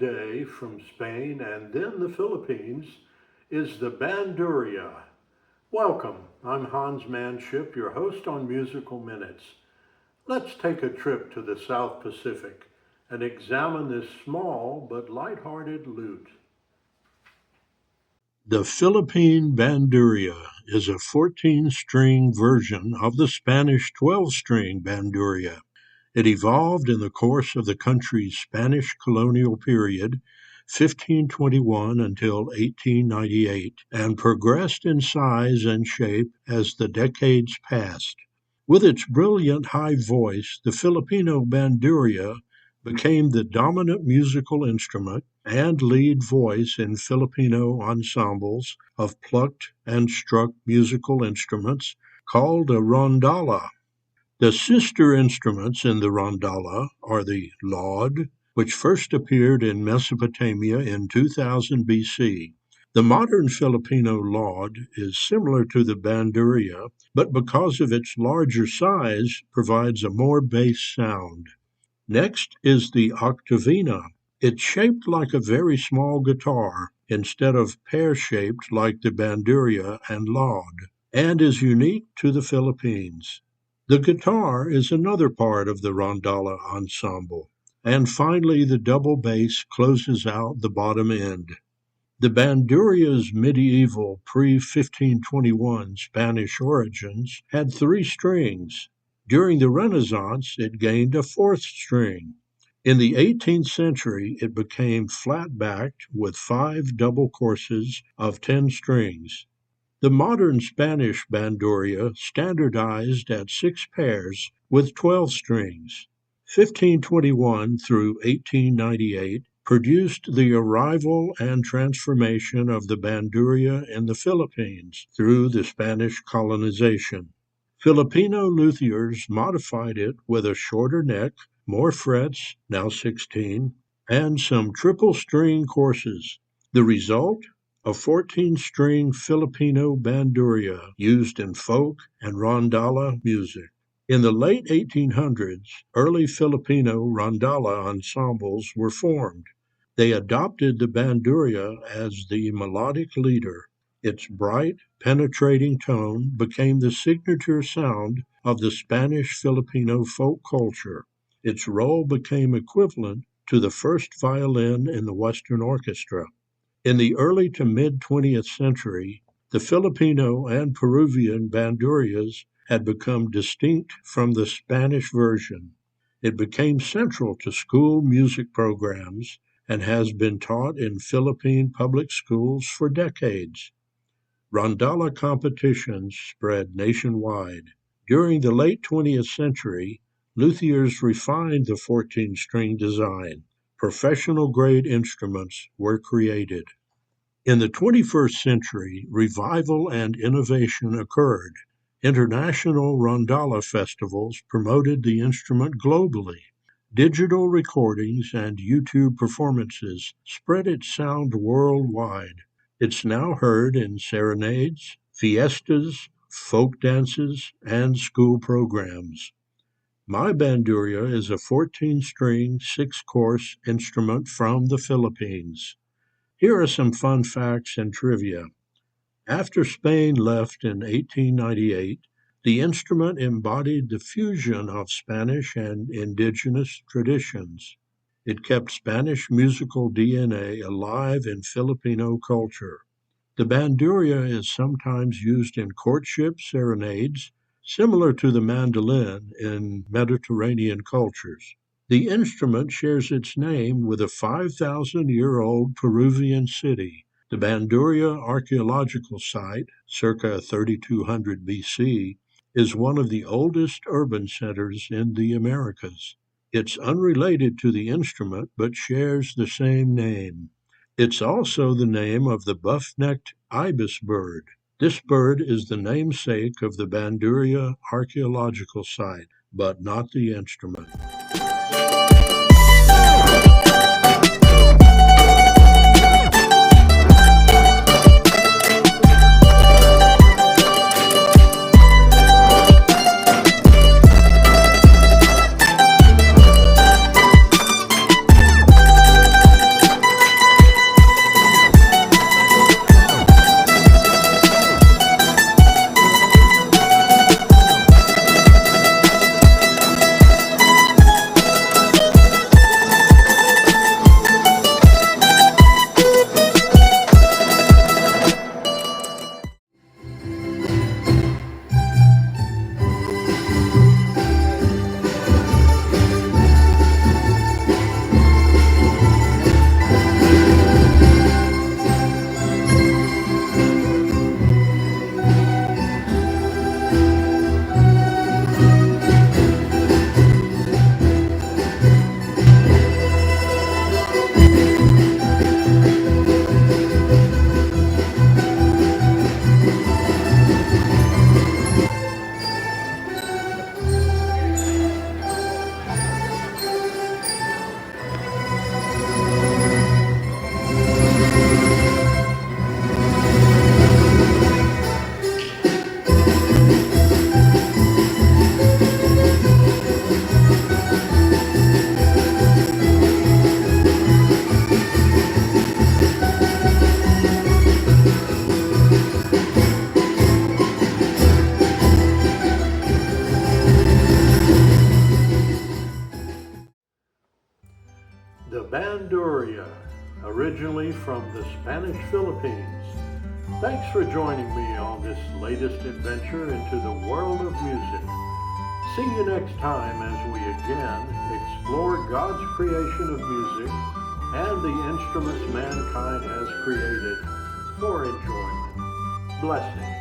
today from Spain and then the Philippines is the Banduria. Welcome, I'm Hans Manship, your host on Musical Minutes. Let's take a trip to the South Pacific and examine this small but light-hearted lute. The Philippine Banduria is a 14-string version of the Spanish 12-string Banduria. It evolved in the course of the country's Spanish colonial period, 1521 until 1898, and progressed in size and shape as the decades passed. With its brilliant high voice, the Filipino Banduria became the dominant musical instrument and lead voice in Filipino ensembles of plucked and struck musical instruments called a rondalla. The sister instruments in the rondalla are the laud, which first appeared in Mesopotamia in 2000 BC. The modern Filipino laud is similar to the banduria, but because of its larger size, provides a more bass sound. Next is the octavina. It's shaped like a very small guitar instead of pear-shaped like the banduria and laud, and is unique to the Philippines. The guitar is another part of the rondalla ensemble, and finally the double bass closes out the bottom end. The banduria's medieval pre-1521 Spanish origins had 3 strings. During the Renaissance, it gained a 4th string. In the 18th century, it became flat-backed with 5 double courses of 10 strings. The modern Spanish banduria standardized at 6 pairs with 12 strings. 1521 through 1898 produced the arrival and transformation of the banduria in the Philippines through the Spanish colonization. Filipino luthiers modified it with a shorter neck, more frets, now 16, and some triple-string courses. The result? A 14-string Filipino banduria used in folk and rondalla music. In the late 1800s, early Filipino rondalla ensembles were formed. They adopted the banduria as the melodic leader. Its bright, penetrating tone became the signature sound of the Spanish-Filipino folk culture. Its role became equivalent to the first violin in the Western orchestra. In the early to mid-20th century, the Filipino and Peruvian bandurias had become distinct from the Spanish version. It became central to school music programs and has been taught in Philippine public schools for decades. Rondalla competitions spread nationwide. During the late 20th century, luthiers refined the 14-string design. Professional-grade instruments were created. In the 21st century, revival and innovation occurred. International rondalla festivals promoted the instrument globally. Digital recordings and YouTube performances spread its sound worldwide. It's now heard in serenades, fiestas, folk dances, and school programs. My banduria is a 14-string, 6-course instrument from the Philippines. Here are some fun facts and trivia. After Spain left in 1898, the instrument embodied the fusion of Spanish and indigenous traditions. It kept Spanish musical DNA alive in Filipino culture. The banduria is sometimes used in courtship serenades, similar to the mandolin in Mediterranean cultures. The instrument shares its name with a 5,000-year-old Peruvian city. The Banduria archaeological site, circa 3200 BC, is one of the oldest urban centers in the Americas. It's unrelated to the instrument, but shares the same name. It's also the name of the buff-necked ibis bird. This bird is the namesake of the Banduria archaeological site, but not the instrument. Banduria, originally from the Spanish Philippines. Thanks for joining me on this latest adventure into the world of music. See you next time as we again explore God's creation of music and the instruments mankind has created for enjoyment. Blessings.